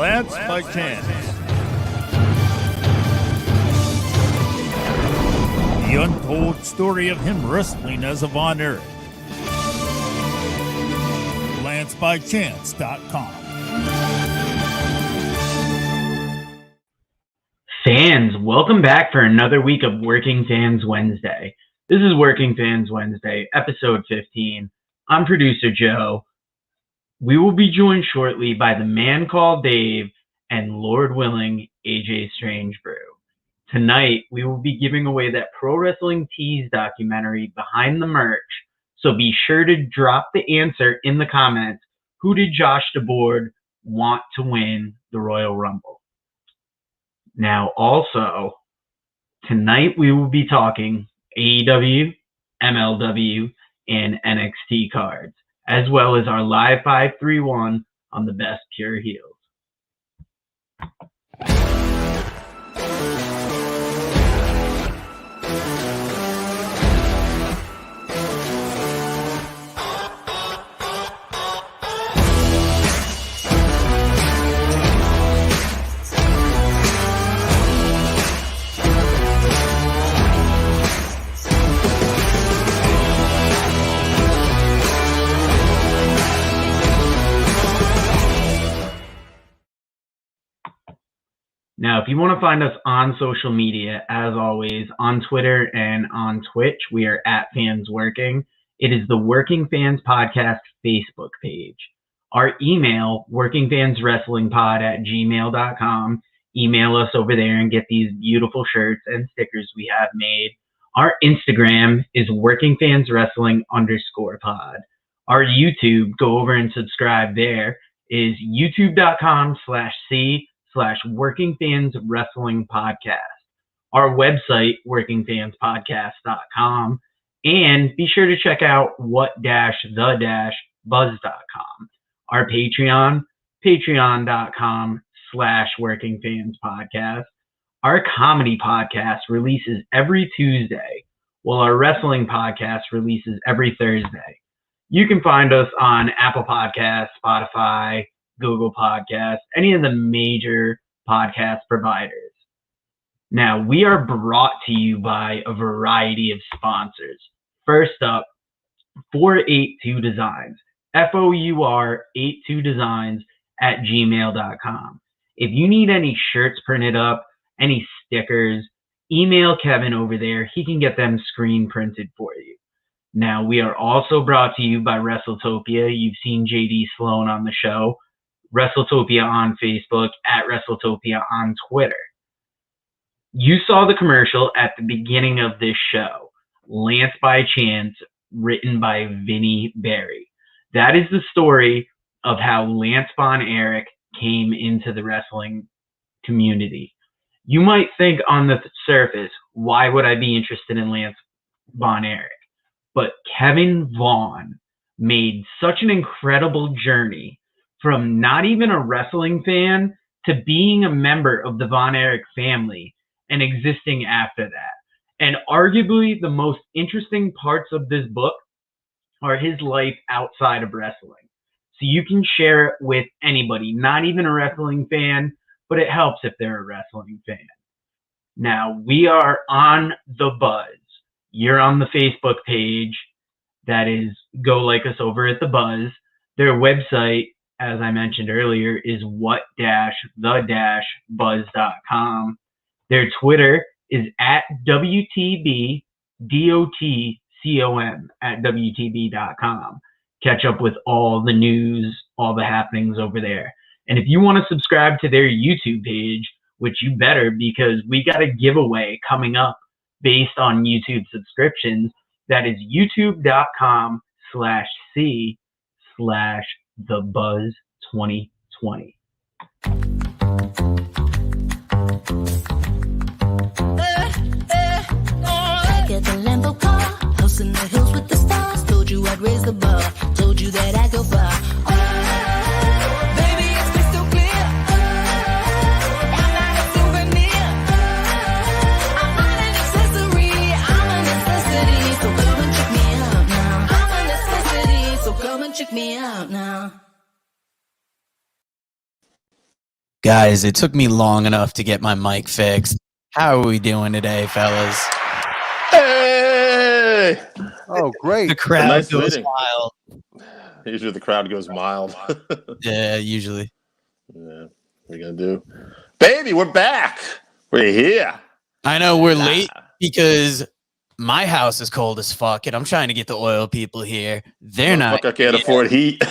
Lance by Chance. The untold story of him wrestling as a Von Erich. LanceByChance.com. Fans, welcome back for another week of Working Fans Wednesday. This is Working Fans Wednesday, episode 15. I'm producer Joe. We will be joined shortly by the man called Dave and Lord willing AJ Strange Brew. Tonight, we will be giving away that Pro Wrestling Tees documentary Behind the Merch, so be sure to drop the answer in the comments. Who did Josh DeBoard want to win the Royal Rumble? Now, also, tonight we will be talking AEW, MLW, and NXT cards, as well as our live 531 on the best pure heels. Now, if you want to find us on social media, as always, on Twitter and on Twitch, we are at Fans Working. It is the Working Fans Podcast Facebook page. Our email, workingfanswrestlingpod@gmail.com. Email us over there and get these beautiful shirts and stickers we have made. Our Instagram is workingfanswrestling_pod. Our YouTube, go over and subscribe there, is youtube.com/Working Fans Wrestling Podcast. Our website, workingfanspodcast.com, and be sure to check out what-the-buzz.com. Our Patreon, patreon.com/Working Fans Podcast. Our comedy podcast releases every Tuesday, while our wrestling podcast releases every Thursday. You can find us on Apple Podcasts, Spotify, Google Podcasts, any of the major podcast providers. Now, we are brought to you by a variety of sponsors. First up, 482 Designs, FOUR82designs@gmail.com. If you need any shirts printed up, any stickers, email Kevin over there. He can get them screen printed for you. Now, we are also brought to you by WrestleTopia. You've seen JD Sloan on the show. WrestleTopia on Facebook, at WrestleTopia on Twitter. You saw the commercial at the beginning of this show, Lance by Chance, written by Vinnie Berry. That is the story of how Lance Von Erich came into the wrestling community. You might think on the surface, why would I be interested in Lance Von Erich? But Kevin Vaughn made such an incredible journey from not even a wrestling fan to being a member of the Von Erich family and existing after that. And arguably the most interesting parts of this book are his life outside of wrestling. So you can share it with anybody, not even a wrestling fan, but it helps if they're a wrestling fan. Now, we are on The Buzz. You're on the Facebook page. That is, go like us over at The Buzz. Their website, as I mentioned earlier, is what-the-buzz.com. Their Twitter is at WTBDOTCOM at WTB.com. Catch up with all the news, all the happenings over there. And if you want to subscribe to their YouTube page, which you better, because we got a giveaway coming up based on YouTube subscriptions, that is youtube.com/C/TheBuzz2020. Get the Lambo car, house in the hills with the stars. Told you I'd raise the bar, told you that I go far. Baby, it's crystal clear. I'm not a souvenir. I'm not an accessory. I'm a necessity. So come and check me out now. I'm a necessity. So come and check me out now. Guys, it took me long enough to get my mic fixed. How are we doing today, fellas? Hey! Oh, great. The crowd nice goes meeting. wild. Usually the crowd goes mild. Yeah, usually. Yeah, what are you gonna do? Baby, we're back. We're here. I know we're late because my house is cold as fuck, and I'm trying to get the oil people here. They're not. Fuck, I can't afford heat.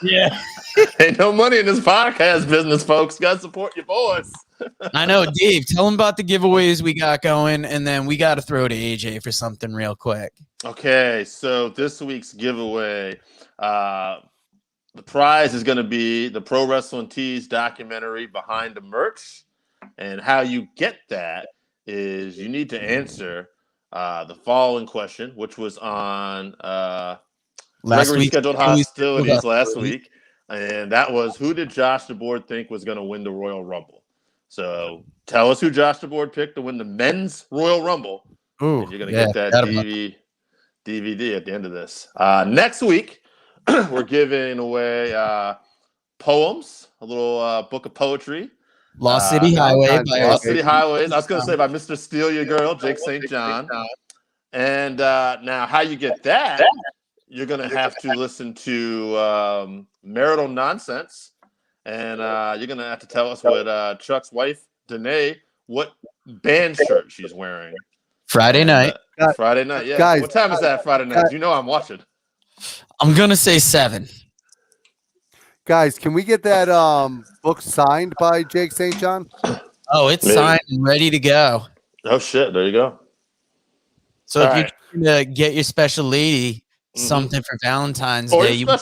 Yeah. Ain't no money in this podcast business, folks. Gotta support your boys. I know, Dave. Tell them about the giveaways we got going, and then we got to throw to AJ for something real quick. Okay, so this week's giveaway, the prize is going to be the Pro Wrestling Tees documentary Behind the Merch. And how you get that is you need to answer the following question, which was on regularly scheduled hostilities last week. And that was, who did Josh DeBoard think was going to win the Royal Rumble? So tell us who Josh DeBoard picked to win the men's Royal Rumble. Ooh, And you're going to get that DVD at the end of this. Next week, we're giving away poems, a little book of poetry. Lost City Highway. Lost City Highways. I was going to say by Mr. Steal Your Girl, Jake St. John. And now how you get that, you're going to have to listen to Marital Nonsense. And you're going to have to tell us what Chuck's wife, Danae, what band shirt she's wearing. Friday night. Friday night, yeah. Guys, what time is that Friday night? You know I'm watching. I'm going to say 7. Guys, can we get that book signed by Jake St. John? Oh, it's Maybe. signed and ready to go. Oh, shit. There you go. So All if right. you're trying to get your special lady something for Valentine's Or Day, the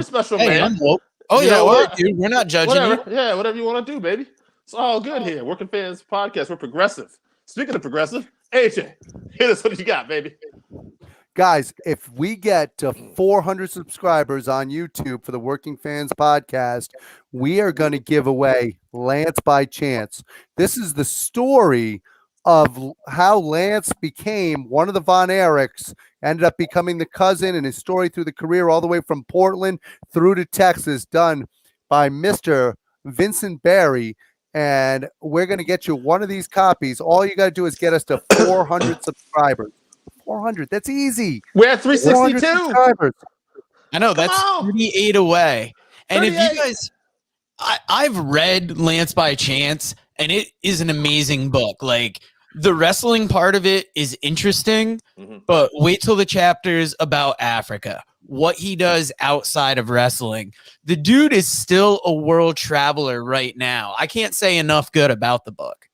special Hey, man. I'm woke. Oh, You yeah, know well, what? dude, we're not judging Whatever. you. Yeah, whatever you want to do, baby. It's all good here. Working Fans Podcast. We're progressive. Speaking of progressive, AJ, hit us what you got, baby. Guys, if we get to 400 subscribers on YouTube for the Working Fans Podcast, we are going to give away Lance by Chance. This is the story of how Lance became one of the Von Erichs, ended up becoming the cousin, and his story through the career all the way from Portland through to Texas, done by Mr. Vincent Barry. And we're going to get you one of these copies. All you got to do is get us to 400 subscribers. 400. That's easy. We're at 400 362. subscribers. I know, that's on. 38 away. And if 38. you guys, I've read Lance by Chance, and it is an amazing book. Like, the wrestling part of it is interesting, Mhm. but wait till the chapters about Africa, what he does outside of wrestling. The dude is still a world traveler right now. I can't say enough good about the book.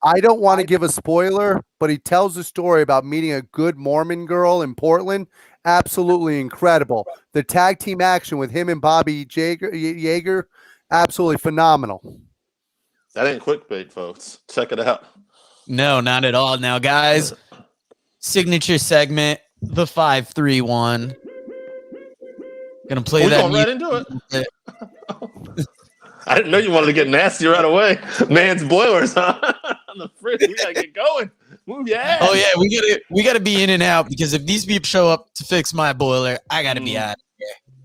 I don't want to give a spoiler, but he tells a story about meeting a good Mormon girl in Portland. Absolutely incredible. The tag team action with him and Bobby Yeager, absolutely phenomenal. That ain't clickbait, folks. Check it out. No, not at all. Now, guys, signature segment, the 5-3-1. Gonna play We're that. going right into it. I didn't know you wanted to get nasty right away. Man's boilers, huh? On the fridge. We gotta get going. Move your ass. Oh yeah, we gotta be in and out, because if these people show up to fix my boiler, I gotta be out.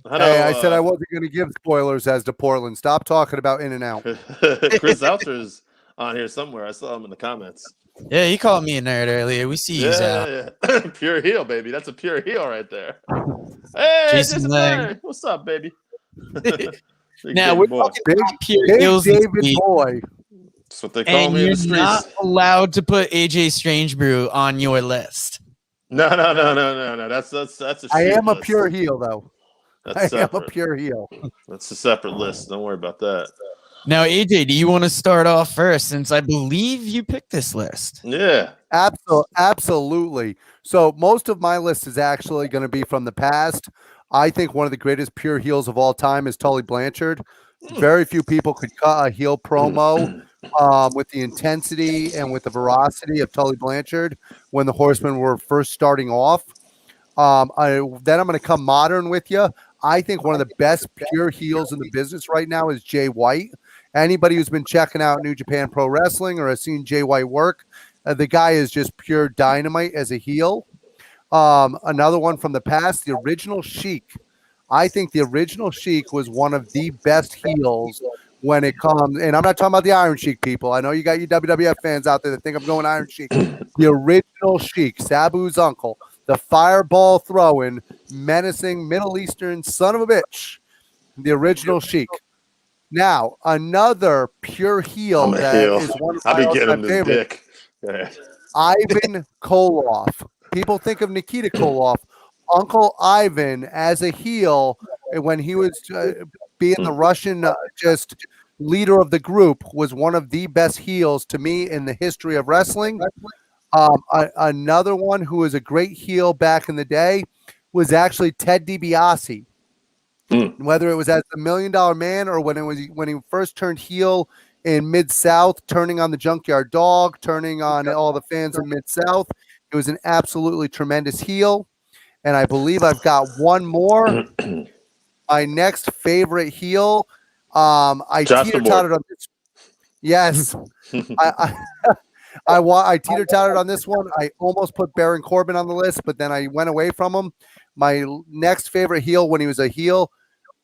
I know, Hey, I said I wasn't going to give spoilers as to Portland. Stop talking about In and Out. Chris Zelter's on here somewhere. I saw him in the comments. Yeah, he called me a nerd earlier. We see you out. Yeah. Pure heel, baby. That's a pure heel right there. Hey, Jason Jason Lang. Lang. What's up, baby? Now Big we're boy. talking Big- about pure Big heels this David week, Boy. That's what they call and me in you're the streets. not allowed to put AJ Strangebrew on your list. No. That's a I sheet am a list. pure heel, though. That's I am a separate. pure heel. That's a separate list. Don't worry about that. Now, AJ, do you want to start off first, since I believe you picked this list? Yeah. Absolutely. So most of my list is actually going to be from the past. I think one of the greatest pure heels of all time is Tully Blanchard. Very few people could cut a heel promo with the intensity and with the veracity of Tully Blanchard when the Horsemen were first starting off. Then I'm going to come modern with you. I think one of the best pure heels in the business right now is Jay White. Anybody who's been checking out New Japan Pro Wrestling or has seen Jay White work, the guy is just pure dynamite as a heel. Another one from the past, the original Sheik. I think the original Sheik was one of the best heels when it comes, and I'm not talking about the Iron Sheik people. I know you got your WWF fans out there that think I'm going Iron Sheik. The original Sheik, Sabu's uncle, the fireball throwing, menacing Middle Eastern son of a bitch, the original Sheik. Now, another pure heel I'm a that heel. is one of I'll my be getting all-time him this favorites, dick. Yeah. Ivan Koloff. People think of Nikita Koloff. Uncle Ivan as a heel when he was being the Russian just leader of the group was one of the best heels to me in the history of wrestling. Another one who was a great heel back in the day was actually Ted DiBiase. Whether it was as the $1 Million Man or when he first turned heel in Mid-South, turning on the Junkyard Dog, turning on all the fans in Mid-South, it was an absolutely tremendous heel. And I believe I've got one more. My next favorite heel. I Josh teeter-tottered on this. Yes. I teeter-tottered on this one. I almost put Baron Corbin on the list, but then I went away from him. My next favorite heel when he was a heel,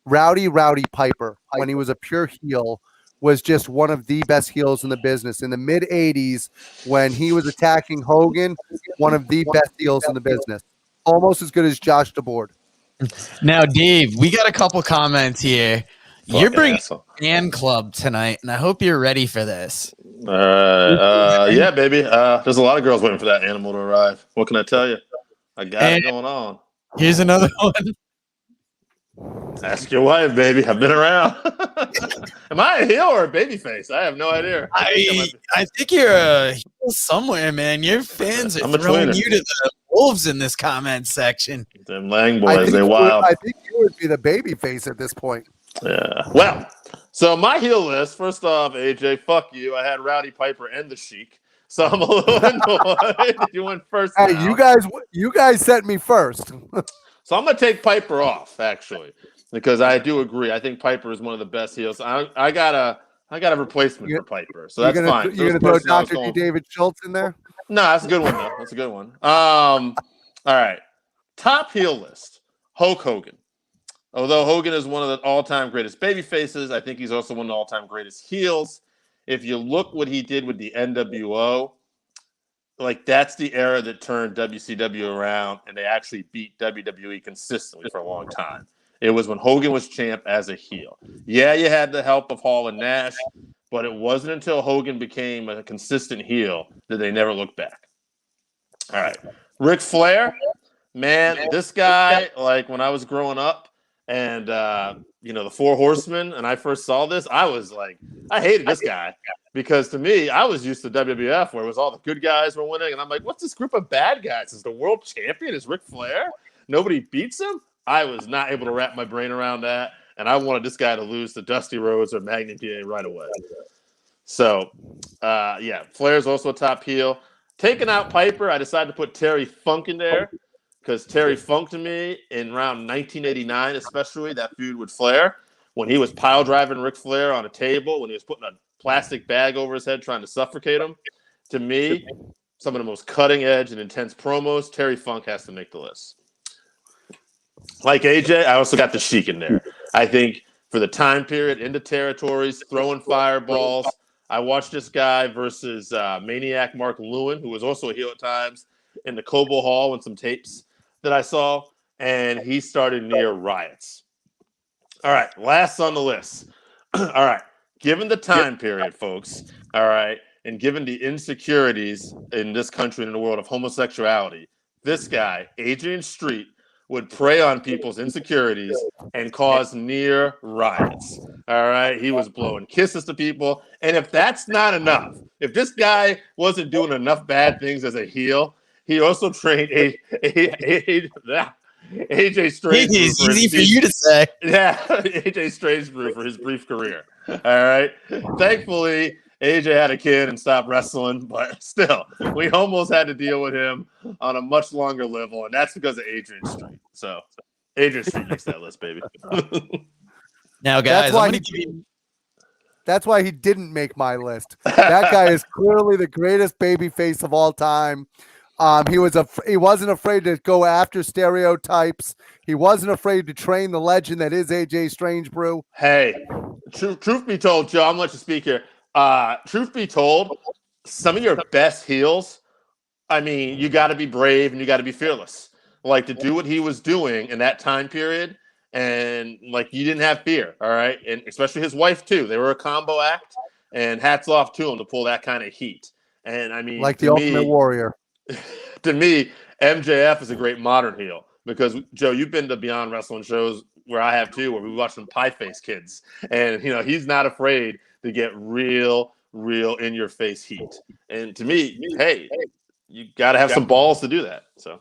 Rowdy Piper, when he was a pure heel, was just one of the best heels in the business. In the mid-'80s, when he was attacking Hogan, one of the best heels in the business. Almost as good as Josh DeBoard. Now, Dave, we got a couple comments here. You're Fucking bringing asshole. a fan club tonight, and I hope you're ready for this. Yeah, baby. There's a lot of girls waiting for that animal to arrive. What can I tell you? I got And- it going on. Here's another one. Ask your wife, baby. I've been around. Am I a heel or a baby face? I have no idea. I think you're a heel somewhere, man. Your fans are I'm a throwing tweener. you to the wolves in this comment section. Them Lang I boys, think they you wild. I think you would be the baby face at this point. Yeah. Well, so my heel list, first off, AJ, fuck you. I had Rowdy Piper and the Sheik. So I'm a little annoyed. You went first. Hey, now. you guys sent me first. So I'm gonna take Piper off, actually, because I do agree. I think Piper is one of the best heels. I got a replacement for Piper, so that's fine. You're gonna throw Dr. D. David Schultz in there? No, that's a good one though. That's a good one. All right, top heel list: Hulk Hogan. Although Hogan is one of the all-time greatest baby faces, I think he's also one of the all-time greatest heels. If you look what he did with the NWO, like that's the era that turned WCW around, and they actually beat WWE consistently for a long time. It was when Hogan was champ as a heel. Yeah, you had the help of Hall and Nash, but it wasn't until Hogan became a consistent heel that they never looked back. All right. Ric Flair, man, this guy, like when I was growing up and, the Four Horsemen, and I first saw this, I was like, I hated this guy because to me, I was used to WWF where it was all the good guys were winning. And I'm like, what's this group of bad guys? Is the world champion is Ric Flair? Nobody beats him? I was not able to wrap my brain around that, and I wanted this guy to lose to Dusty Rhodes or Magnum PA right away. So, Flair's also a top heel. Taking out Piper, I decided to put Terry Funk in there because Terry Funk to me in around 1989, especially that feud with Flair, when he was pile driving Ric Flair on a table, when he was putting a plastic bag over his head trying to suffocate him. To me, some of the most cutting edge and intense promos, Terry Funk has to make the list. Like AJ, I also got the Sheik in there. I think for the time period, into territories, throwing fireballs. I watched this guy versus Maniac Mark Lewin, who was also a heel at times, in the Cobo Hall and some tapes that I saw, and he started near riots. All right, last on the list. All right, given the time period, folks, all right, and given the insecurities in this country and in the world of homosexuality, this guy, Adrian Street, would prey on people's insecurities and cause near riots. All right. He was blowing kisses to people. And if that's not enough, if this guy wasn't doing enough bad things as a heel, he also trained AJ Strange. It's easy for you to say. Yeah, AJ Strangebrew for his brief career. All right. Thankfully, AJ had a kid and stopped wrestling, but still, we almost had to deal with him on a much longer level, and that's because of Adrian Street. So, Adrian Street makes that list, baby. Now, guys, That's why he didn't make my list. That guy is clearly the greatest baby face of all time. He wasn't afraid to go after stereotypes. He wasn't afraid to train the legend that is AJ Strangebrew. Hey, Truth be told, Joe, I'm gonna let you speak here. Truth be told, some of your best heels, I mean, you got to be brave and you got to be fearless. Like to do what he was doing in that time period, and like you didn't have fear, all right, and especially his wife too. They were a combo act, and hats off to him to pull that kind of heat. And I mean, Like the to Ultimate me, Warrior. to me, MJF is a great modern heel because Joe, you've been to Beyond Wrestling shows where I have too, where we watch some pie face kids, and you know he's not afraid to get real in your face heat. And to me, hey, you got to have some balls to do that. So.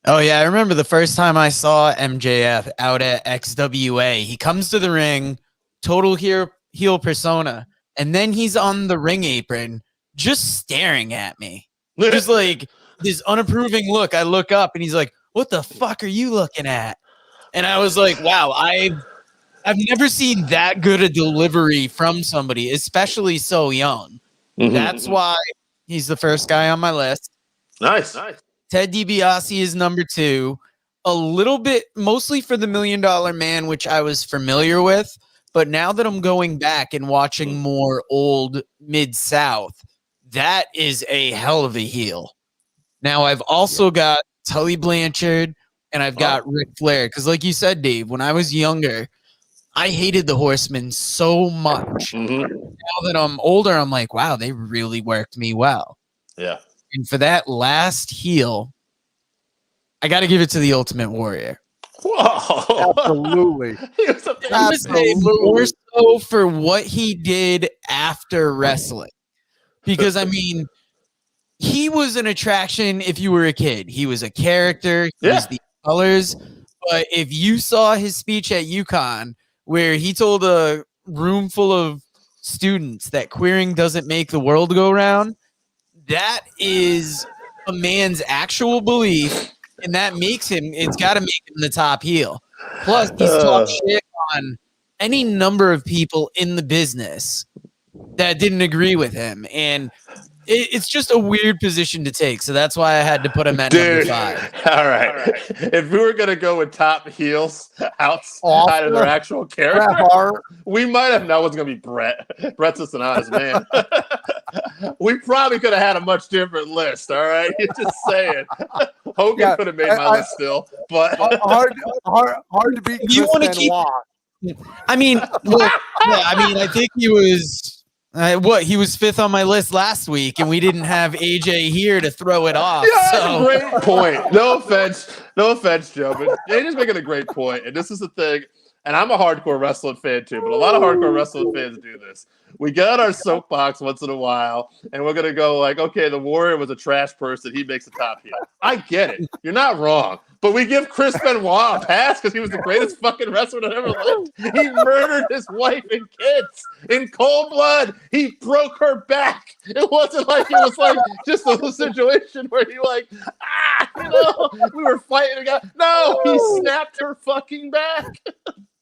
Oh yeah, I remember the first time I saw MJF out at XWA. He comes to the ring, total heel persona, and then he's on the ring apron just staring at me. Just like this unapproving look. I look up and he's like, "What the fuck are you looking at?" And I was like, "Wow, I've never seen that good a delivery from somebody, especially so young." Mhm. That's why he's the first guy on my list. Nice. Ted DiBiase is number 2. A little bit, mostly for the $1 Million Man, which I was familiar with. But now that I'm going back and watching more old Mid-South, that is a hell of a heel. Now, I've also got Tully Blanchard and I've got Ric Flair. Because like you said, Dave, when I was younger, I hated the Horsemen so much. Mhm. Now that I'm older, I'm like, wow, they really worked me well. Yeah. And for that last heel, I got to give it to the Ultimate Warrior. Whoa. Absolutely. He was a- I'm gonna say more so for what he did after wrestling. Because, I mean, he was an attraction if you were a kid. He was a character. He was the colors. But if you saw his speech at UConn, where he told a room full of students that queering doesn't make the world go round, that is a man's actual belief, and that makes him, it's got to make him the top heel. Plus, he's talked shit on any number of people in the business that didn't agree with him. And it's just a weird position to take. So that's why I had to put him at number 5. All right. If we were going to go with top heels outside of their actual character, Bret Hart. we might have. No one's going to be Brett. Brett's just an honest man. We probably could have had a much different list. All right. Just saying. Hogan could have made my list still, but hard to beat If you Chris wanna keep- Benoit. I mean, look, yeah, I think he was he was 5th on my list last week, and we didn't have AJ here to throw it off. yeah, that's So a great point. No offense, Joe, but AJ's making a great point, and this is the thing. And I'm a hardcore wrestling fan too, but a lot of hardcore wrestling fans do this. We get on our soapbox once in a while, and we're gonna go like, okay, the Warrior was a trash person. He makes the top heel. I get it. You're not wrong. But we give Chris Benoit a pass because he was the greatest fucking wrestler that ever lived. He murdered his wife and kids in cold blood. He broke her back. It wasn't like it was like just a situation where he like, we were fighting a guy. No, he snapped her fucking back.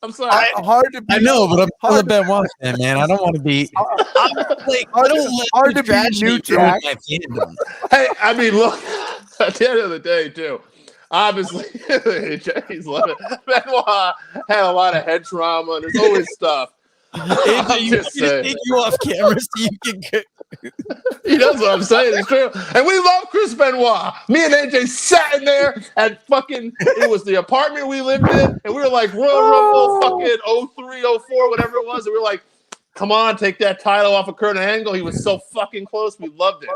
I'm sorry. Hard to beat. I know, but I'm still a Benoit fan, man. I don't want to be. I don't let hard the to beat tragedy New ruin Jack. my fandom. Hey, I mean, look, at the end of the day, too, obviously, he's loving it. Benoit had a lot of head trauma, and there's always stuff. AJ, you want me to take you off camera so you can. He knows what I'm saying. It's true. And we love Chris Benoit. Me and AJ sat in there at fucking, it was the apartment we lived in, and we were like, Royal Rumble fucking 03, 04, whatever it was. And we were like, come on, take that title off of Kurt Angle. He was so fucking close. We loved it.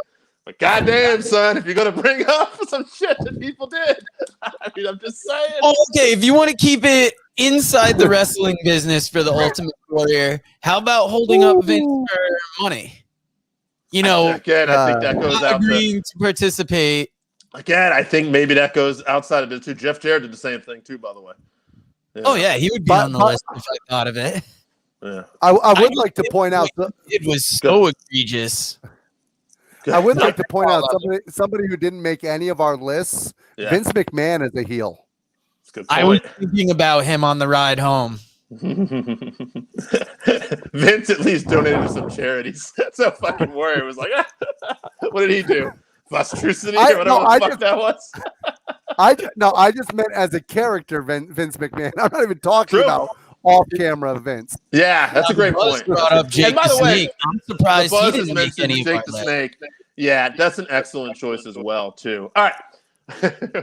But goddamn, son, if you're going to bring up some shit that people did, I mean, I'm just saying. Okay, if you want to keep it inside the wrestling business for the Ultimate Warrior, how about holding up Vince for money? You know, Again, I think that goes not out to, agreeing to participate. again, I think maybe that goes outside of it too. Jeff Jarrett did the same thing too, by the way. Oh yeah, he would be on the list if I thought of it. Yeah. I would like to point out. It was so egregious. I would like to point out somebody who didn't make any of our lists. Yeah. Vince McMahon is a heel. That's a good I was point. thinking about him on the ride home. Vince at least donated to some charities. So fucking Warrior was like, what did he do? Frustricity or whatever the fuck that was? I just meant as a character, Vince McMahon. I'm not even talking True. about off-camera events. Yeah, that's a great Buzz point. brought up Jake And by the the way, Snake. I'm The surprised he Buzz has didn't make mentioned any of Jake our the lists. Snake. Yeah, that's an excellent choice as well, too. All right.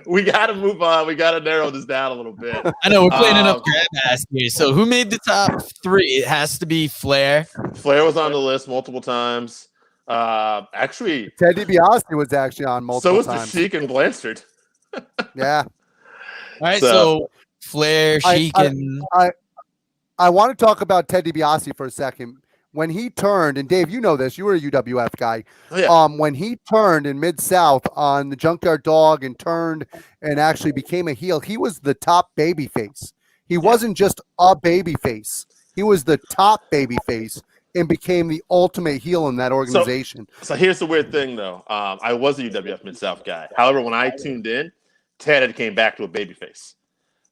We got to move on. We got to narrow this down a little bit. I know we're playing enough Um, grab ass here. So who made the top 3? It has to be Flair. Flair was on the list multiple times. Actually, Ted DiBiase was actually on so multiple was the times. Sheik and Blanchard. Yeah. All right, So- so Flair, I- Sheik, I- and I want to talk about Ted DiBiase for a second. When he turned, and Dave, you know this, you were a UWF guy. Oh, yeah. When he turned in Mid-South on the Junkyard Dog and turned and actually became a heel, he was the top baby face. He wasn't just a baby face. He was the top baby face and became the ultimate heel in that organization. So here's the weird thing, though. I was a UWF Mid-South guy. However, when I tuned in, Ted had came back to a babyface.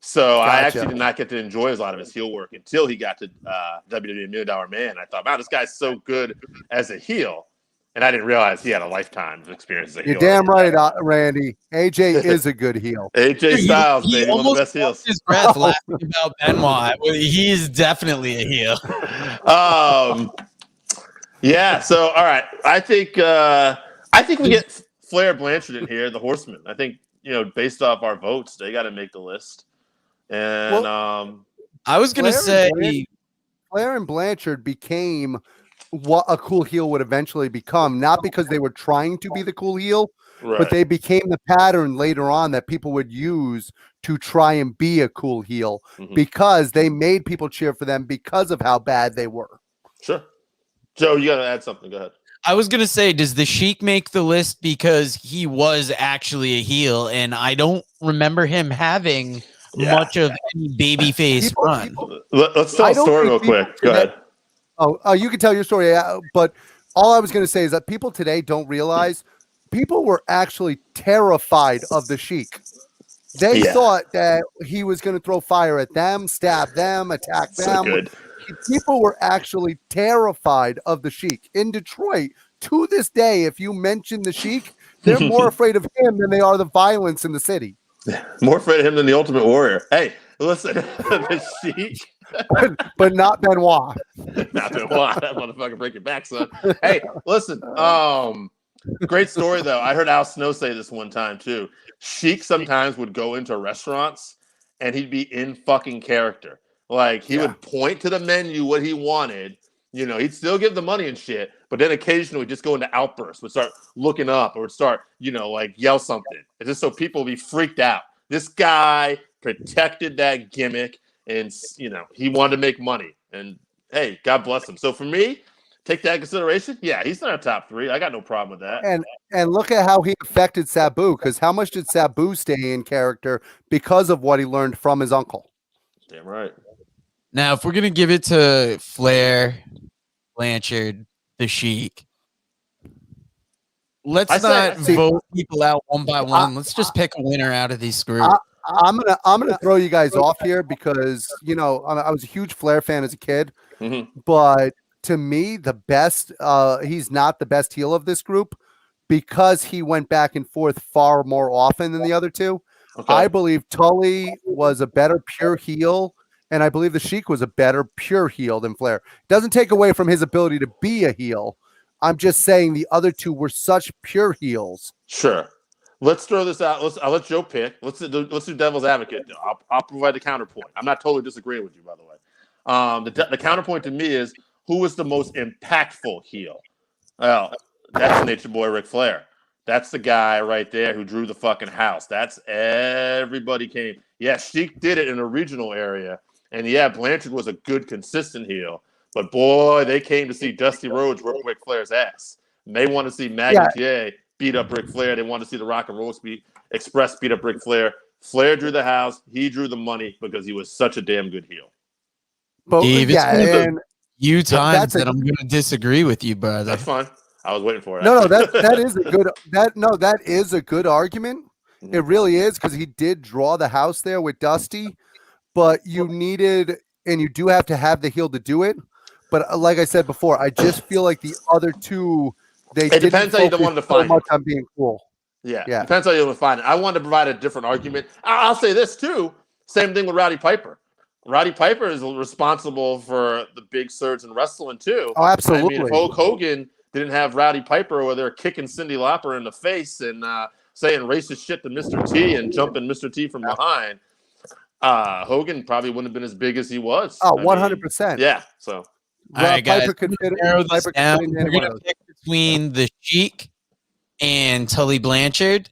So I Gotcha. actually did not get to enjoy a lot of his heel work until he got to WWE Million Dollar Man. I thought, wow, this guy's so good as a heel. And I didn't realize he had a lifetime of experience as a You're heel. damn right, Randy. AJ is a good heel. AJ Styles, he baby, one of the almost best heels. lost his breath laughing about Benoit. Well, he's definitely a heel. Yeah. So, all right. I think we get Flair Blanchard in here, the Horsemen. I think, based off our votes, they got to make the list. And I was gonna Flair and say Flair and Blanchard became what a cool heel would eventually become, not because they were trying to be the cool heel, right. but they became the pattern later on that people would use to try and be a cool heel Mhm. because they made people cheer for them because of how bad they were. Sure. Joe, you got to add something. Go ahead. I was gonna say, does the Sheik make the list because he was actually a heel, and I don't remember him having much of any babyface run. Let's tell I a don't story real think quick. people Go ahead. Oh, you can tell your story, but all I was going to say is that people today don't realize people were actually terrified of the Sheik. They Yeah. thought that he was going to throw fire at them, stab them, attack So them. good. People were actually terrified of the Sheik. In Detroit, to this day, if you mention the Sheik, they're more afraid of him than they are the violence in the city. More afraid of him than the Ultimate Warrior. Hey, listen, the Sheik. But not Benoit. Not been wild. That motherfucker break your back, son. Hey, listen. Great story though. I heard Al Snow say this one time too. Sheik sometimes would go into restaurants and he'd be in fucking character. Like he would point to the menu what he wanted. He'd still give the money and shit, but then occasionally would just go into outbursts, would start looking up or would start, like yell something. It's just so people would be freaked out. This guy protected that gimmick and, he wanted to make money. And hey, God bless him. So for me, take that into consideration. Yeah, he's not a top 3. I got no problem with that. And look at how he affected Sabu, because how much did Sabu stay in character because of what he learned from his uncle? Damn right. Now, if we're gonna give it to Flair, Blanchard, the Sheik, let's I not say- vote people out one by one. Let's just pick a winner out of these groups. I'm gonna throw you guys off here because I was a huge Flair fan as a kid, Mhm. but to me the best he's not the best heel of this group because he went back and forth far more often than the other two. Okay. I believe Tully was a better pure heel, and I believe the Sheik was a better pure heel than Flair. Doesn't take away from his ability to be a heel. I'm just saying the other two were such pure heels. Sure. Let's throw this out. I'll let Joe pick. Let's do devil's advocate. I'll provide the counterpoint. I'm not totally disagreeing with you, by the way. The counterpoint to me is who was the most impactful heel? Well, that's Nature Boy Ric Flair. That's the guy right there who drew the fucking house. That's everybody came. Yeah, Sheik did it in a regional area. And yeah, Blanchard was a good, consistent heel. But boy, they came to see Dusty Rhodes whip Ric Flair's ass. And they want to see Maggie J beat up Ric Flair. They want to see the Rock and Roll Express beat up Ric Flair. Flair drew the house. He drew the money because he was such a damn good heel. But Dave, it's been and few times that's a- that I'm gonna disagree with you, brother. That's fine. I was waiting for it. no, that is a good that is a good argument. It really is because he did draw the house there with Dusty, but you needed and you do have to have the heel to do it. But like I said before, I just feel like the other two they It depends how you want to so define much it. on being cool. Yeah. Yeah. Depends how you want to find it. I wanted to provide a different argument. I'll say this too. Same thing with Rowdy Piper. Roddy Piper is responsible for the big surge in wrestling too. Oh, absolutely. I mean, if Hulk Hogan didn't have Roddy Piper where they're kicking Cyndi Lauper in the face and saying racist shit to Mr. T and jumping Mr. T from behind, Hogan probably wouldn't have been as big as he was. Oh, I mean, 100%. yeah. So All right, guys. Piper could fit Narrow in. this Piper down. could fit in We're any one gonna of those. pick between the Sheik and Tully Blanchard,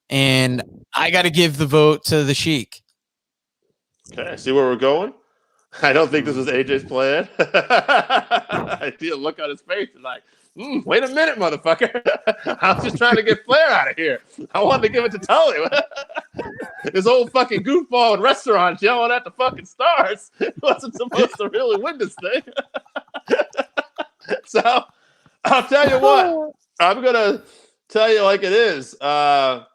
and I got to give the vote to the Sheik. okay, see where we're going. I don't think this was AJ's plan. I see a look on his face and like, wait a minute, motherfucker. I was just trying to get Flair out of here. I wanted to give it to Tully. This old fucking goofball in restaurants yelling at the fucking stars. He wasn't supposed to really win this thing. So I'll tell you what. I'm gonna tell you like it is. You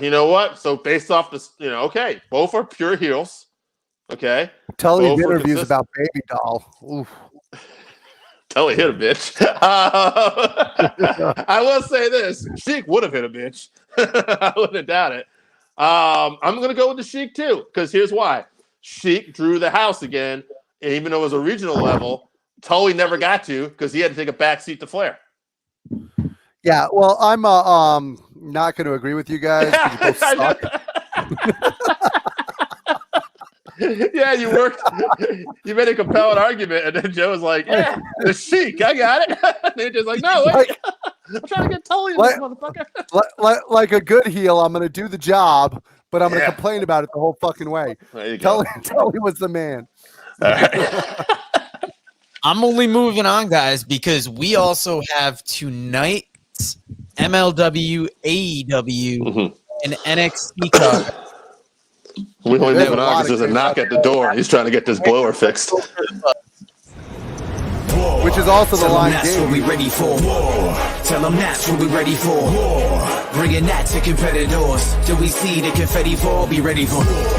know what? So based off this, okay, both are pure heels. Okay. Tully's Both were interviews consistent. about Baby Doll. Oof. Tully hit a bitch. I will say this: Sheik would have hit a bitch. I wouldn't doubt it. I'm gonna go with the Sheik too, because here's why: Sheik drew the house again, and even though it was a regional level. Tully never got to because he had to take a back seat to Flair. Yeah, well, I'm not going to agree with you guys. 'Cause you both suck. Yeah, you worked. You made a compelling argument, and then Joe was like, "Yeah, the Sheik, I got it." And AJ's like, "No, wait, I'm trying to get Tully, in this motherfucker." Like a good heel, I'm going to do the job, but I'm going to Yeah. complain about it the whole fucking way. There you go. Tully was the man. All right. I'm only moving on, guys, because we also have tonight's MLW, AEW, and NXT card. We only There's moving a on lot because there's of a knock at the door, and he's trying to get this blower fixed. Which is also the Tell 'em line that's what we game. ready for. War. Tell 'em that's what we ready for. War. Bringing that to competitors. Till we see the confetti fall, be ready for war.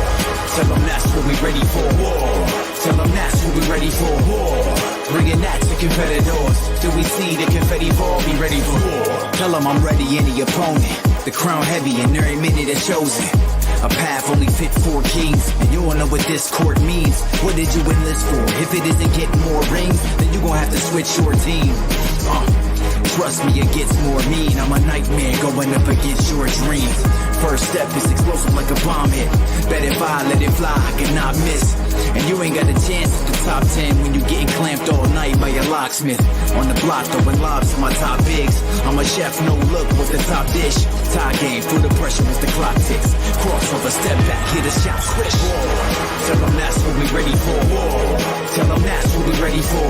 Tell 'em that's what we ready for. War. Tell 'em that's what we ready for. War. Bringing that to competitors. Till we see the confetti fall, be ready for war. Tell 'em I'm ready, any opponent. The crown heavy and every minute is chosen. A path only fit for kings, and you all know what this court means. What did you enlist for? If it isn't getting more rings, then you gon' have to switch your team. Trust me, it gets more mean. I'm a nightmare going up against your dreams. First step is explosive like a bomb hit. Bet if I let it fly, I cannot miss. And you ain't got a chance at the top 10 when you getting clamped all night by a locksmith. On the block throwing lobs to my top bigs. I'm a chef, no look with the top dish. Tie game, through the pressure as the clock ticks. Crossover, step back, hit a shot, swish. Tell them that's what we ready for. Tell them that's what we ready for.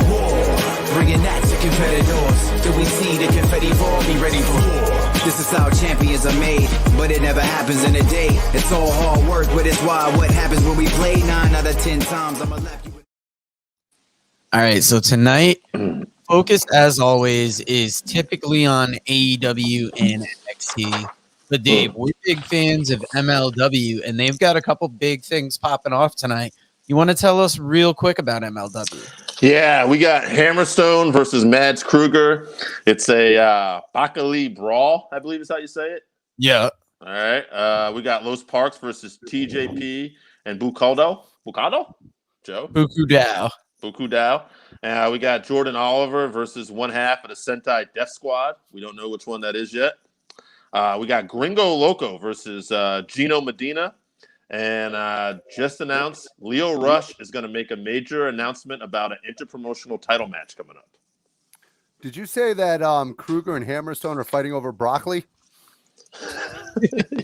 Bringing that to competitors. Till we see the confetti fall, be ready for war. This is how champions are made, but it never happens in a day. It's all hard work, but it's why what happens when we play 9 out of 10 times. I'ma left you. All right, so tonight, focus as always is typically on AEW and NXT. But Dave, we're big fans of MLW, and they've got a couple big things popping off tonight. You want to tell us real quick about MLW? Yeah, we got Hammerstone versus Mads Kruger. It's a Bakali Brawl, I believe is how you say it. Yeah. All right. We got Los Parks versus TJP and Bukado. Bukado? Joe? Buku Dao. Bukudao. We got Jordan Oliver versus one half of the Sentai Death Squad. We don't know which one that is yet. We got Gringo Loco versus Gino Medina. And just announced Leo Rush is going to make a major announcement about an interpromotional title match coming up. Did you say that Kruger and Hammerstone are fighting over broccoli?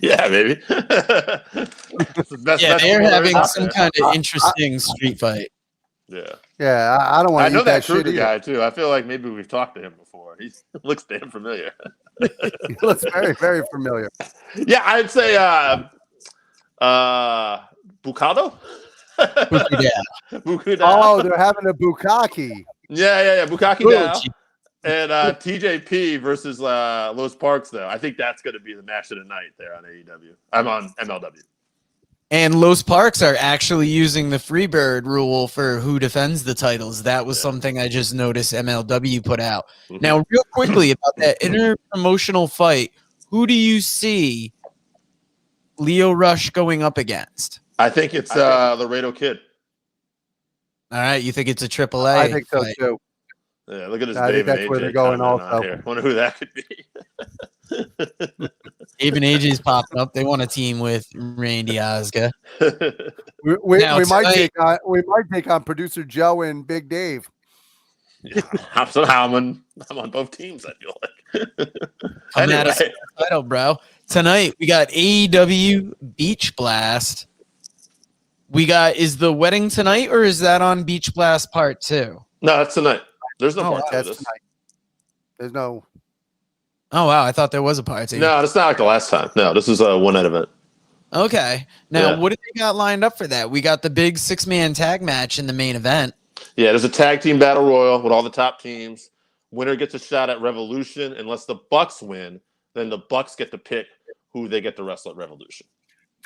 Yeah, maybe. Yeah, they're having some kind of interesting street fight. Yeah. Yeah, I don't want I to know eat that that shit Kruger either. guy, too. I feel like maybe we've talked to him before. He looks damn familiar. He looks very, very familiar. Yeah, I'd say Bukado? Buku Dao. Bukudao. Oh, they're having a bukkake. Yeah. Bukaki Ooh, Dao. And TJP versus Los Parks, though. I think that's going to be the match of the night there on AEW. I'm on MLW. And Los Parks are actually using the Freebird rule for who defends the titles. That was something I just noticed MLW put out. Mhm. Now, real quickly about that interpromotional fight, who do you see Leo Rush going up against? I think it's Laredo Kid. All right, you think it's a AAA? I think so fight? too. Yeah, look at this. I think Dave and that's where AJ they're going comment on also. here. Wonder who that could be. Even AJ's popping up. They want a team with Randy Osga. We Now, might tonight- take on producer Joe and Big Dave. Somehow I'm on both teams. I feel like. Come at us Anyway. with the title, bro. Tonight we got AEW Beach Blast. Is the wedding tonight or is that on Beach Blast Part 2? No, that's tonight. There's no Oh, part two of That's this. tonight. There's no. Oh wow, I thought there was a Part 2. No, it's not like the last time. No, this is a one-night event. Okay. Now, Yeah. what do they got lined up for that? We got the big 6-man tag match in the main event. Yeah, there's a tag team battle royal with all the top teams. Winner gets a shot at Revolution. Unless the Bucks win, then the Bucks get to pick who they get to wrestle at Revolution.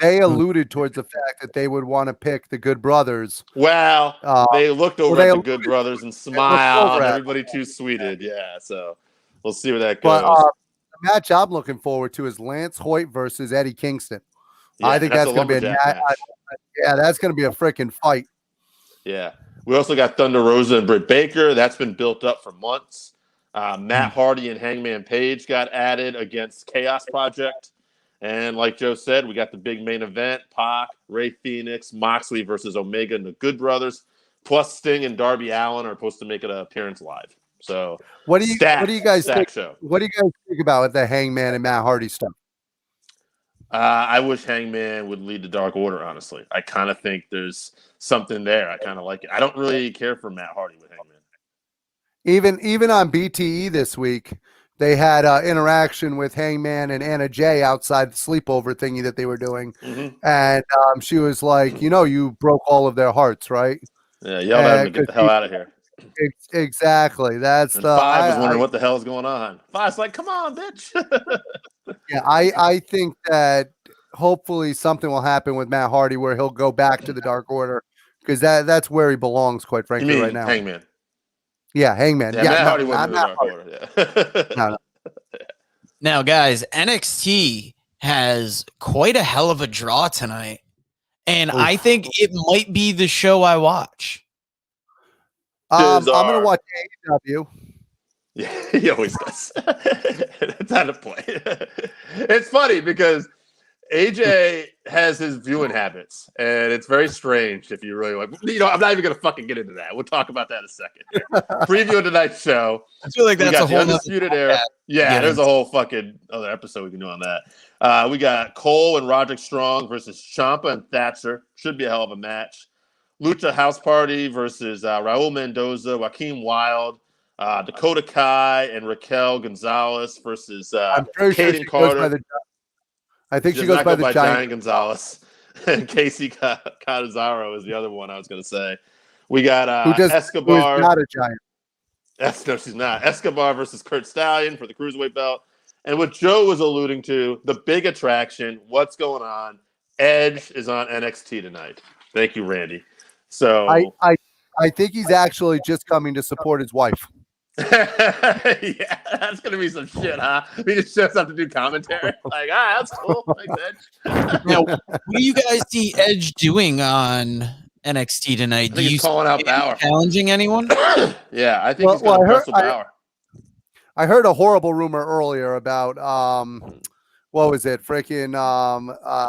They alluded towards the fact that they would want to pick the Good Brothers. Well, they looked over they at the Good alluded- Brothers and over smiled. at Everybody too sweeted. Yeah, so we'll see where that goes. But the match I'm looking forward to is Lance Hoyt versus Eddie Kingston. Yeah, I think that's going to be a lumberjack match. yeah, that's going to be a freaking fight. Yeah. We also got Thunder Rosa and Britt Baker. That's been built up for months. Matt Hardy and Hangman Page got added against Chaos Project. And like Joe said, we got the big main event. Pac, Ray Phoenix, Moxley versus Omega and the Good Brothers. Plus Sting and Darby Allin are supposed to make an appearance live. So What do you guys stack think? show. What do you guys think about the Hangman and Matt Hardy stuff? I wish Hangman would lead the Dark Order, honestly. I kind of think there's something there. I kind of like it. I don't really care for Matt Hardy with Hangman. Even on BTE this week, they had interaction with Hangman and Anna Jay outside the sleepover thingy that they were doing, and she was like, you broke all of their hearts, right? Yeah, yell at him to get the hell out of here. Exactly. That's And the Five was wondering what the hell is going on. Five's like, come on, bitch. Yeah, I think that hopefully something will happen with Matt Hardy where he'll go back to the Dark Order because that's where he belongs, quite You frankly, mean right now. Hangman? Yeah, Hangman. Yeah, Yeah, Matt no, Hardy not wasn't in the Matt Dark Hardy. Order. Yeah. No. Now, guys, NXT has quite a hell of a draw tonight. And I think it might be the show I watch. I'm going Bizarre. to watch AEW. Yeah, he always does. That's how to play. It's funny because AJ has his viewing habits, and it's very strange if you really like. I'm not even going to fucking get into that. We'll talk about that in a second. Preview tonight's show. I feel like We that's got a the whole nother Undisputed Era. Yeah, Yeah. there's a whole fucking other episode we can do on that. We got Cole and Roderick Strong versus Ciampa and Thatcher. Should be a hell of a match. Lucha House Party versus Raul Mendoza, Joaquin Wilde, Dakota Kai, and Raquel Gonzalez versus I'm pretty sure Kaden she Carter. goes by the. I think she Does goes not by go the by Giant. Giant Gonzalez. And Casey Catanzaro is the other one I was going to say. We got Who is Escobar. not a Giant. No, she's not. Escobar versus Kurt Stallion for the Cruiserweight belt. And what Joe was alluding to, the big attraction, what's going on? Edge is on NXT tonight. Thank you, Randy. So I think he's actually just coming to support his wife. yeah, that's gonna be some shit, huh? We just shows up to do commentary. Like, that's cool. Thanks, Edge. Now, what do you guys see Edge doing on NXT tonight? I Do think you he's calling out see him Bauer. challenging anyone? Yeah, I think Well, he's gonna well, I heard- wrestle Bauer. I heard a horrible rumor earlier about what was it? Freaking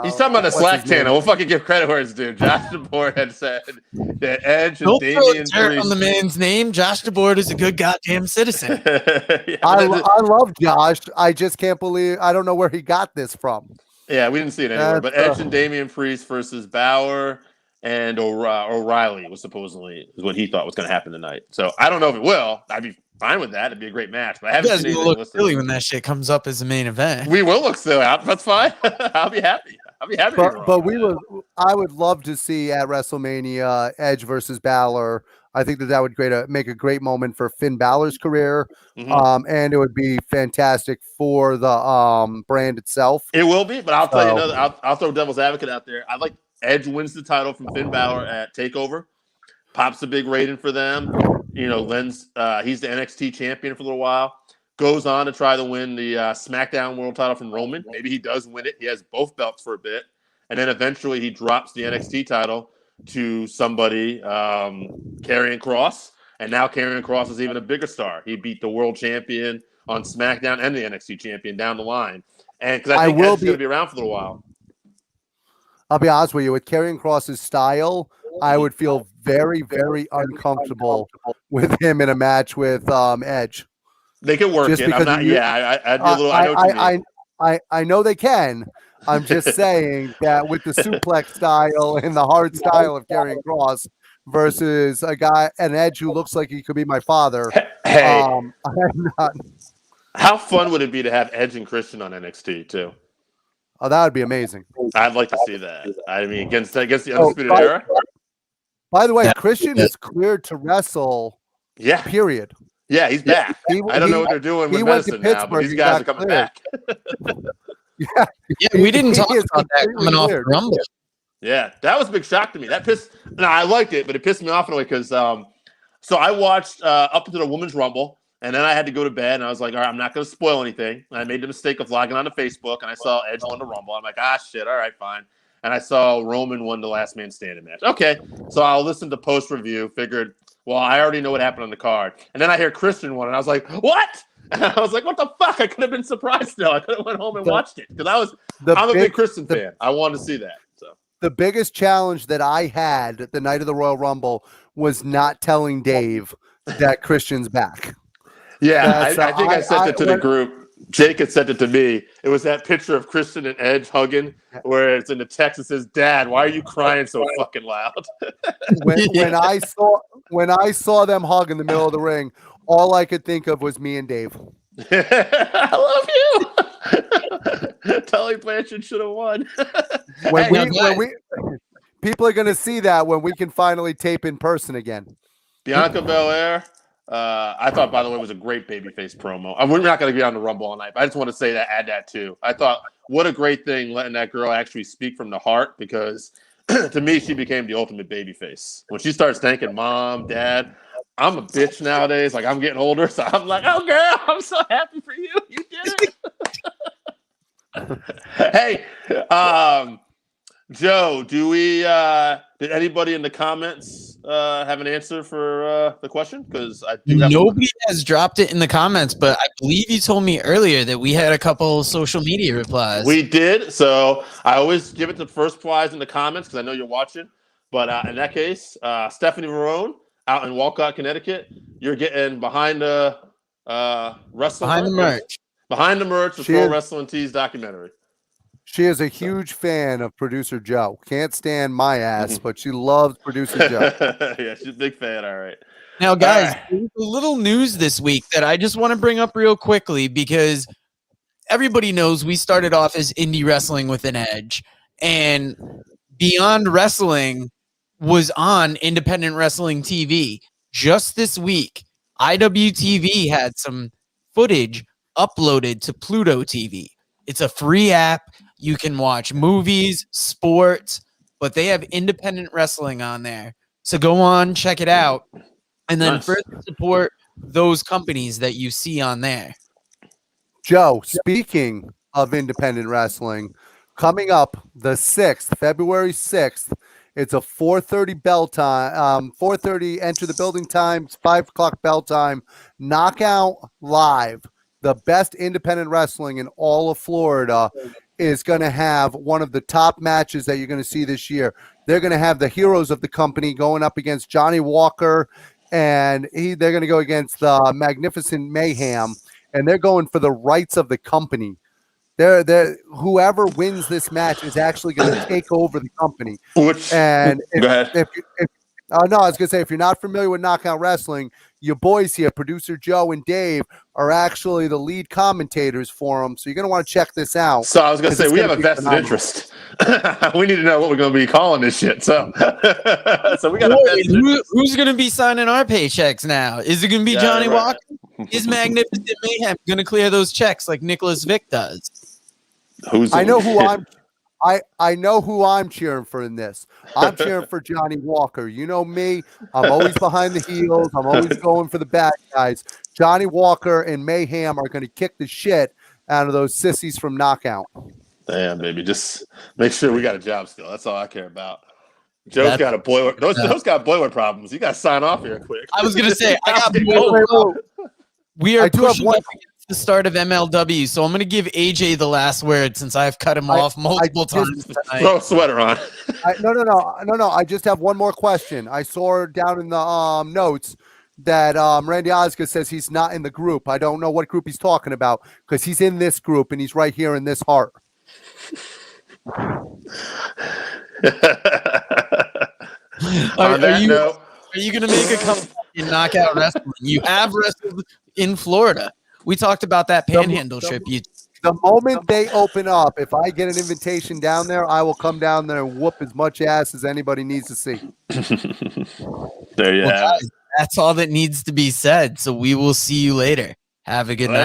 He's talking about the what's Slack his name? channel. We'll fucking give credit where it's due. Josh DeBoer had said that Edge and Don't throw Damian dirt on the Priest. man's name. Josh DeBoard is a good goddamn citizen. Yeah, I love Josh. I just can't believe I don't know where he got this from. yeah, we didn't see it anywhere. But That's, Edge and Damian Priest versus Bauer and O'Reilly was supposedly is what he thought was going to happen tonight. So I don't know if it will. I'd be fine with that. It'd be a great match. But I You haven't guys seen will anything look listed. silly when that shit comes up as the main event. We will look silly. That's fine. I'll be happy. I'll be happy. I would love to see at WrestleMania Edge versus Balor. I think that would make a great moment for Finn Balor's career, Mhm. and it would be fantastic for the brand itself. It will be, but I'll tell you So- another. I'll throw devil's advocate out there. I like Edge wins the title from Finn Balor at Takeover, pops a big rating for them. You know, he's the NXT champion for a little while. Goes on to try to win the SmackDown World Title from Roman. Maybe he does win it. He has both belts for a bit, and then eventually he drops the NXT title to somebody, Karrion Kross, and now Karrion Kross is even a bigger star. He beat the world champion on SmackDown and the NXT champion down the line, and because I think Edge's going to be around for a little while. I'll be honest with you, with Karrion Kross's style, I would feel very, very uncomfortable with him in a match with Edge. They can work Just it. because I'm not. of you- I'd be a little. I know what you mean. I know they can. I'm just saying that with the suplex style and the hard style of Karrion Kross versus an Edge who looks like he could be my father. Hey, I'm not. how fun would it be to have Edge and Christian on NXT too? Oh, that would be amazing. I'd like to see that. I mean, against the Undisputed Era. By the way, Christian is cleared to wrestle. Yeah, Period. yeah, he's back. I don't know what they're doing with went to medicine now, but Pittsburgh, these he guys are got coming cleared. back. Yeah, Yeah, we didn't talk He is about that completely coming off weird. Rumble. Yeah, that was a big shock to me. I liked it, but it pissed me off in a way because so I watched up into the Women's Rumble, and then I had to go to bed, and I was like, all right, I'm not going to spoil anything. And I made the mistake of logging onto Facebook, and I saw Edge won the Rumble. I'm like, shit, all right, fine. And I saw Roman won the Last Man Standing match. Okay, so I'll listen to post review. Figured, well, I already know what happened on the card. And then I hear Christian won, and I was like, what? And I was like, what the fuck? I could have been surprised still. I could have went home and watched it because I'm a big Christian fan. I wanted to see that. So The biggest challenge that I had the night of the Royal Rumble was not telling Dave that Christian's back. yeah, That's, I think I sent it to the when- group. Jake had sent it to me. It was that picture of Christian and Edge hugging, where it's in the text. It says, "Dad, why are you crying so fucking loud?" When I saw them hug in the middle of the ring, all I could think of was me and Dave. I love you. Tully Blanchard should have won. People are going to see that when we can finally tape in person again. Bianca Belair, I thought, by the way, was a great babyface promo. We're not going to be on the Rumble all night, but I just want to say that, add that too. I thought, what a great thing letting that girl actually speak from the heart, because to me, she became the ultimate babyface. When she starts thanking mom, dad, I'm a bitch nowadays. Like, I'm getting older, so I'm like, oh, girl, I'm so happy for you. You did it. Hey, Joe, did anybody in the comments have an answer for the question? Because I do have Nobody has dropped it in the comments, but I believe you told me earlier that we had a couple social media replies. We did. So I always give it the first prize in the comments because I know you're watching. But in that case, Stephanie Verone out in Walcott, Connecticut, you're getting behind the wrestling merch. Behind the merch, the Pro Wrestling Tees documentary. She is a huge fan of producer Joe. Can't stand my ass, but she loves producer Joe. Yeah, she's a big fan. All right. Now, guys, All right. there's a little news this week that I just want to bring up real quickly because everybody knows we started off as indie wrestling with an edge, and Beyond Wrestling was on Independent Wrestling TV. Just this week, IWTV had some footage uploaded to Pluto TV. It's a free app. You can watch movies, sports, but they have independent wrestling on there. So go on, check it out, and then Nice. further support those companies that you see on there. Joe, speaking of independent wrestling, coming up the 6th, February 6th, it's a 4:30 bell time, 4:30 enter the building time, it's 5 o'clock bell time, Knockout Live, the best independent wrestling in all of Florida, is going to have one of the top matches that you're going to see this year. They're going to have the heroes of the company going up against Johnny Walker, and they're going to go against the Magnificent Mayhem, and they're going for the rights of the company. Whoever wins this match is actually going to take over the company. And Go ahead. I was going to say, if you're not familiar with Knockout Wrestling, your boys here, producer Joe and Dave, are actually the lead commentators for them. So you're going to want to check this out. So I was going to say, we have a be vested phenomenal. interest. We need to know what we're going to be calling this shit. So, so we got a vested interest. Who's going to be signing our paychecks now? Is it going to be Yeah, Johnny right. Walker? Is Magnificent Mayhem going to clear those checks like Nicholas Vick does? I know who I'm cheering for in this. I'm cheering for Johnny Walker. You know me. I'm always behind the heels. I'm always going for the bad guys. Johnny Walker and Mayhem are going to kick the shit out of those sissies from Knockout. Damn, baby. Just make sure we got a job still. That's all I care about. Joe's That's- got a boiler. Joe's got boiler problems. You got to sign off here quick. I was gonna say, I got Get boiler going. We are I do have pushing one- up against the start of MLW, so I'm going to give AJ the last word since I've cut him off multiple times tonight. Throw a sweater on. No. I just have one more question. I saw down in the notes that Randy Osgood says he's not in the group. I don't know what group he's talking about because he's in this group and he's right here in this heart. On that note, Are you going to make a comeback in knockout wrestling? You have wrestled in Florida. We talked about that panhandle trip. The moment they open up, if I get an invitation down there, I will come down there and whoop as much ass as anybody needs to see. there you have it. That's all that needs to be said. So we will see you later. Have a good night.